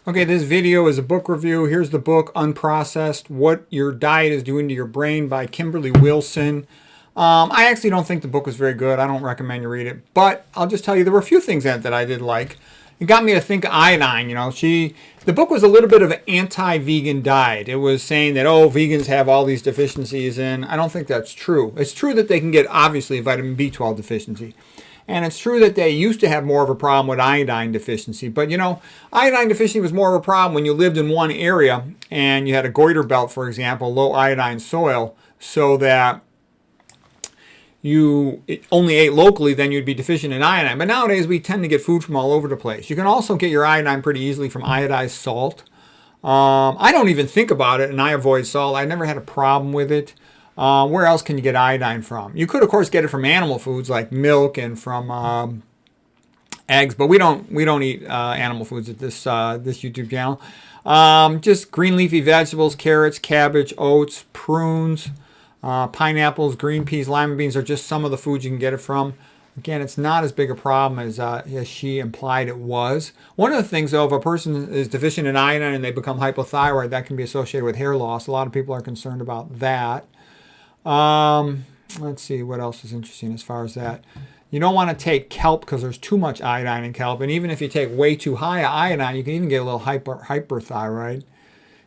Okay, this video is a book review. Here's the book, Unprocessed, What Your Diet is Doing to Your Brain by Kimberly Wilson. I actually don't think the book was very good. I don't recommend you read it. But I'll just tell you, there were a few things in it that I did like. It got me to think of Iodine. The book was a little bit of an anti-vegan diet. It was saying that, oh, vegans have all these deficiencies, and I don't think that's true. It's true that they can get, obviously, vitamin B12 deficiency. And it's true that they used to have more of a problem with iodine deficiency. But, iodine deficiency was more of a problem when you lived in one area and you had a goiter belt, for example, low iodine soil, so that you only ate locally, then you'd be deficient in iodine. But nowadays, we tend to get food from all over the place. You can also get your iodine pretty easily from iodized salt. I don't even think about it, and I avoid salt. I never had a problem with it. Where else can you get iodine from? You could, of course, get it from animal foods like milk and from eggs, but we don't eat animal foods at this YouTube channel. Just green leafy vegetables, carrots, cabbage, oats, prunes, pineapples, green peas, lima beans are just some of the foods you can get it from. Again, it's not as big a problem as she implied it was. One of the things, though, if a person is deficient in iodine and they become hypothyroid, that can be associated with hair loss. A lot of people are concerned about that. Let's see what else is interesting as far as that. You don't want to take kelp because there's too much iodine in kelp. And even if you take way too high iodine, you can even get a little hyperthyroid.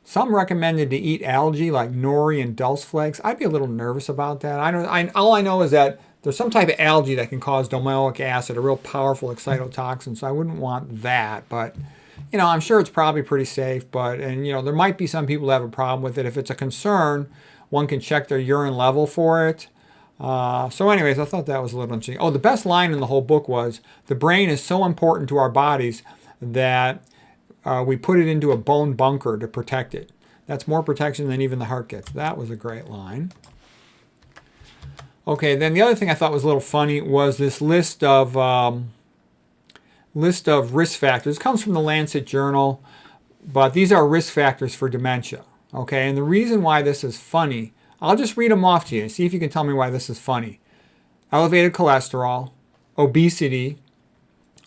Some recommended to eat algae like nori and dulse flakes. I'd be a little nervous about that. All I know is that there's some type of algae that can cause domoic acid, a real powerful excitotoxin. So I wouldn't want that. But, I'm sure it's probably pretty safe. But, there might be some people that have a problem with it. If it's a concern, one can check their urine level for it. So anyways, I thought that was a little interesting. Oh, the best line in the whole book was, the brain is so important to our bodies that we put it into a bone bunker to protect it. That's more protection than even the heart gets. That was a great line. Okay, then the other thing I thought was a little funny was this list of risk factors. It comes from the Lancet Journal, but these are risk factors for dementia. Okay, and the reason why this is funny, I'll just read them off to you and see if you can tell me why this is funny. Elevated cholesterol, obesity,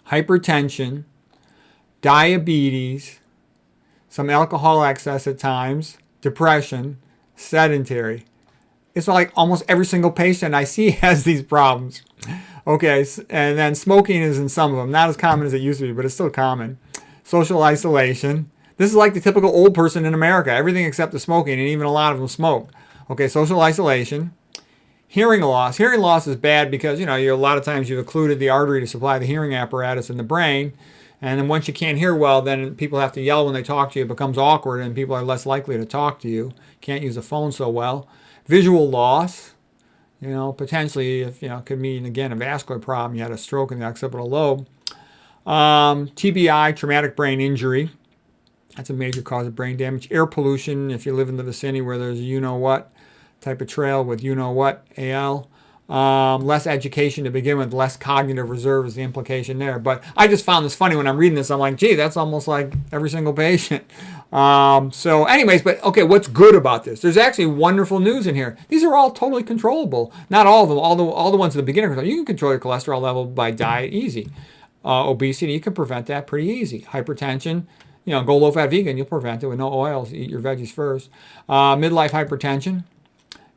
hypertension, diabetes, some alcohol excess at times, depression, sedentary. It's like almost every single patient I see has these problems. Okay, and then smoking is in some of them. Not as common as it used to be, but it's still common. Social isolation. This is like the typical old person in America. Everything except the smoking, and even a lot of them smoke. Okay, social isolation. Hearing loss. Hearing loss is bad because, a lot of times you've occluded the artery to supply the hearing apparatus in the brain. And then once you can't hear well, then people have to yell when they talk to you. It becomes awkward, and people are less likely to talk to you. Can't use a phone so well. Visual loss. Potentially, if, could mean, again, a vascular problem. You had a stroke in the occipital lobe. TBI, traumatic brain injury. That's a major cause of brain damage. Air pollution, if you live in the vicinity where there's a you-know-what type of trail with you-know-what, AL. Less education to begin with, less cognitive reserve is the implication there. But I just found this funny when I'm reading this. I'm like, gee, that's almost like every single patient. So anyways, but okay, what's good about this? There's actually wonderful news in here. These are all totally controllable. Not all of them, all the ones at the beginning. You can control your cholesterol level by diet, easy. Obesity, you can prevent that pretty easy. Hypertension, go low-fat vegan, you'll prevent it with no oils. Eat your veggies first. Midlife hypertension,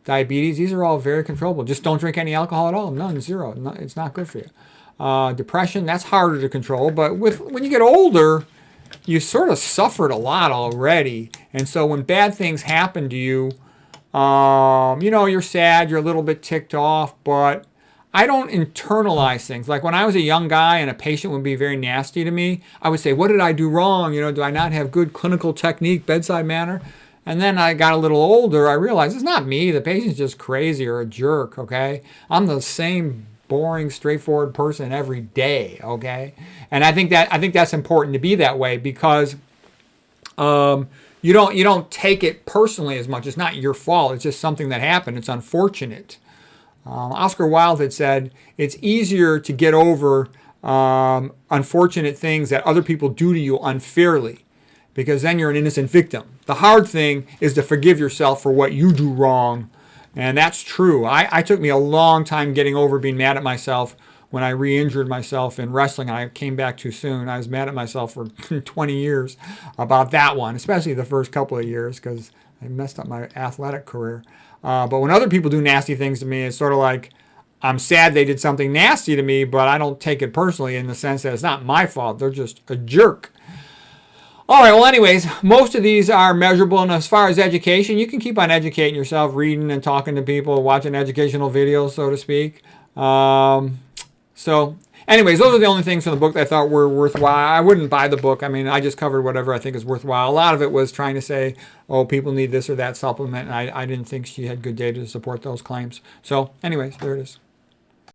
diabetes, these are all very controllable. Just don't drink any alcohol at all. None, zero. No, it's not good for you. Depression, that's harder to control. But when you get older, you sort of suffered a lot already. And so when bad things happen to you, you're sad, you're a little bit ticked off, but I don't internalize things. Like when I was a young guy and a patient would be very nasty to me, I would say, what did I do wrong? Do I not have good clinical technique, bedside manner? And then I got a little older, I realized it's not me. The patient's just crazy or a jerk, okay? I'm the same boring, straightforward person every day, okay? And I think that's important to be that way because you don't take it personally as much. It's not your fault. It's just something that happened. It's unfortunate. Oscar Wilde had said, it's easier to get over unfortunate things that other people do to you unfairly, because then you're an innocent victim. The hard thing is to forgive yourself for what you do wrong, and that's true. I took me a long time getting over being mad at myself when I re-injured myself in wrestling. I came back too soon. I was mad at myself for 20 years about that one, especially the first couple of years, because I messed up my athletic career. But when other people do nasty things to me, it's sort of like I'm sad they did something nasty to me, but I don't take it personally in the sense that it's not my fault. They're just a jerk. All right, well, anyways, most of these are measurable. And as far as education, you can keep on educating yourself, reading and talking to people, watching educational videos, so to speak. So anyways, those are the only things from the book that I thought were worthwhile. I wouldn't buy the book. I mean, I just covered whatever I think is worthwhile. A lot of it was trying to say, oh, people need this or that supplement. And I didn't think she had good data to support those claims. So anyways, there it is.